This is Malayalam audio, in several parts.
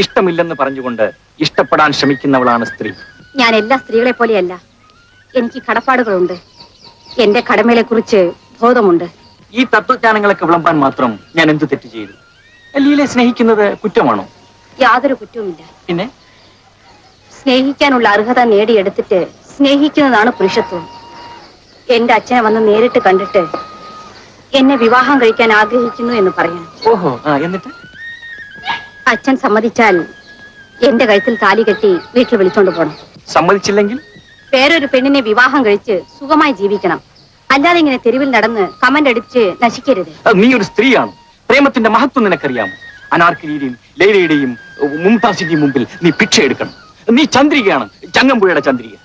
ഇഷ്ടമില്ലെന്ന് പറഞ്ഞുകൊണ്ട് ഇഷ്ടപ്പെടാൻ ശ്രമിക്കുന്നവളാണ് സ്ത്രീ. ഞാൻ എല്ലാ സ്ത്രീകളെ പോലെയല്ല. എനിക്ക് കടപ്പാടുകളുണ്ട്. എന്റെ കടമയെ കുറിച്ച് ബോധമുണ്ട്. ഈ തത്വജ്ഞാനങ്ങളൊക്കെ വിളമ്പാൻ മാത്രം ഞാൻ എന്ത് തെറ്റ് ചെയ്തു? ലീലയെ സ്നേഹിക്കുന്നത് കുറ്റമാണോ? യാതൊരു കുറ്റവുമില്ല. പിന്നെ സ്നേഹിക്കാനുള്ള അർഹത നേടിയെടുത്തിട്ട് സ്നേഹിക്കുന്നതാണ് പുരുഷത്വം. എന്റെ അച്ഛനെ വന്ന് നേരിട്ട് കണ്ടിട്ട് എന്നെ വിവാഹം കഴിക്കാൻ ആഗ്രഹിക്കുന്നു എന്ന് പറയാൻ. ഓഹോ, എന്നിട്ട് അച്ഛൻ സമ്മതിച്ചാൽ എന്റെ കഴുത്തിൽ താലി കെട്ടി വീട്ടിൽ വിളിച്ചോണ്ട് പോണം. സമ്മതിച്ചില്ലെങ്കിൽ വേറൊരു പെണ്ണിനെ വിവാഹം കഴിച്ച് സുഖമായി ജീവിക്കണം. അല്ലാതെ ഇങ്ങനെ തെരുവിൽ നടന്ന് കമന്റ് അടിച്ച് നശിക്കരുത്. നീ ഒരു സ്ത്രീയാണ്. പ്രേമത്തിന്റെ മഹത്വം നിനക്കറിയാമോ? അനാർക്കലിയുടെയും ലൈലയുടെയും മുംതാസിന്റെയും മുമ്പിൽ നീ ഭിക്ഷ എടുക്കണം. നീ ചന്ദ്രികയാണ്, ചങ്ങമ്പുഴയുടെ ചന്ദ്രിക.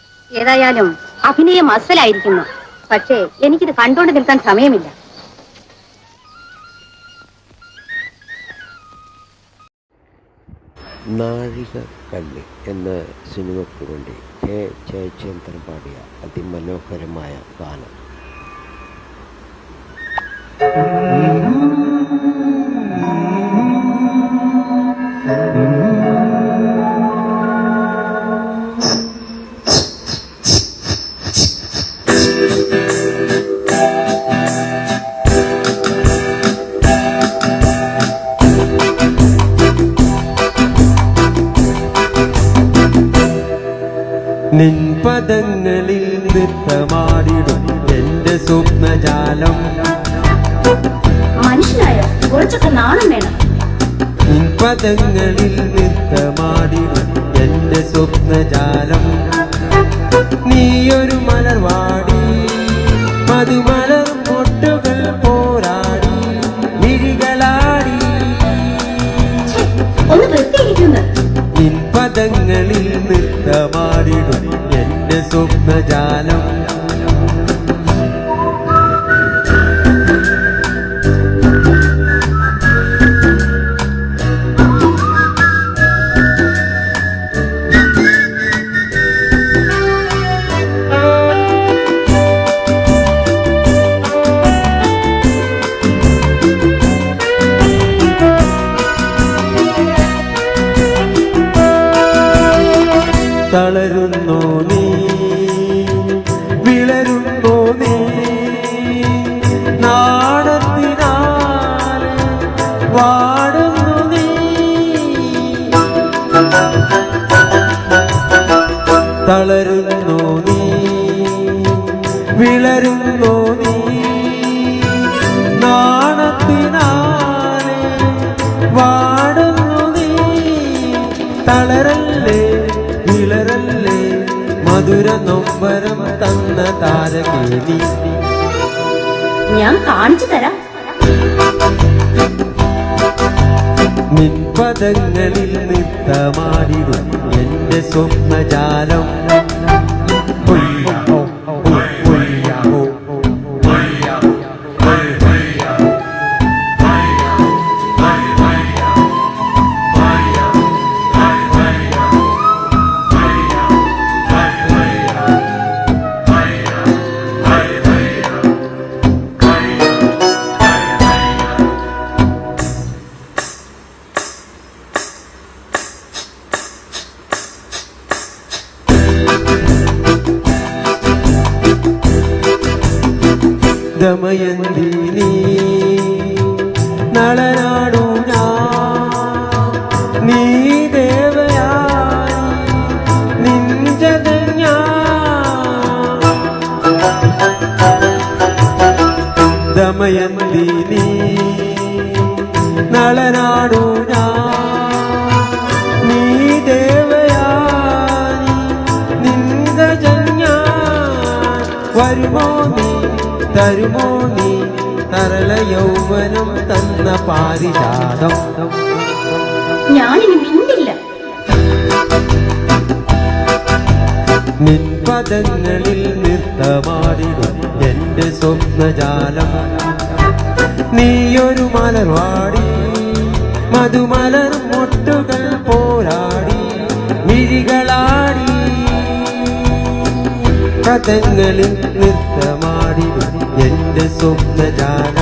ഏതായാലും അഭിനയം അസലായിരിക്കുന്നു. പക്ഷേ എനിക്കിത് കണ്ടുകൊണ്ട് നിൽക്കാൻ സമയമില്ല. നാഴികക്കല്ല് എന്ന സിനിമയ്ക്ക് വേണ്ടി കെ ജയചന്ദ്രൻ പാടിയ അതിമനോഹരമായ ഗാനം. നിൻപദങ്ങളിൽ നൃത്തമാടിടും എന്റെ സ്വപ്നജാലം. മനുഷ്യനായോ കുറച്ചൊക്കെ നാണം വേണം. നിൻപദങ്ങളിൽ നൃത്തമാടിടും എന്റെ സ്വപ്നജാലം. നീയൊരു മലർവാടി മധുമലർ മൊട്ടുകൾ പോരാടി മിഴികളാടി. ഒന്ന് വൃത്തിയിരിക്കുന്നു. നിൻപദങ്ങളിൽ നൃത്തമാടിടും എന്റെ സ്വപ്നജാലം. തളരുന്നോ നീ, വിളരുന്നോ നീ, നാണത്തിനാൽ വാടുന്നു നീ. തളരുന്നോ നീ, വിളരുന്നോ നീ, നാണത്തിനാൽ വാടുന്നു നീ. തളരല്ലേ വിളരല്ലേ മധുര നൊമ്പരം തന്ന താരകേണി. ഞാൻ കാണിച്ചു തരാം. നിൻപദങ്ങളിൽ നൃത്തമാടിടും എന്റെ സ്വപ്നജാലം. ദമയന്തി നീ നളനാടു ഞാൻ, നീ ദേവയായി നിഞ്ചതൻ ഞാൻ. ദമയന്തി നീ നളനാടു ഞാൻ, നീ ദേവയായി നിഞ്ചതൻ ഞാൻ. വരുമോ നീ തരുമോ നീ തരള യൗവനം തന്ന പാരിജാതം. ഞാനിനി മിണ്ടില്ല. നിൻപദങ്ങളിൽ നൃത്തമാടിടും എന്റെ സ്വപ്നജാലം. നീയൊരു മലർവാടി മധുമലർ മൊട്ടുകൾ പോരാടി മിഴികളാടി. പദങ്ങളിൽ നൃത്തമാടിടും എന്റെ സ്വപ്നജാലം.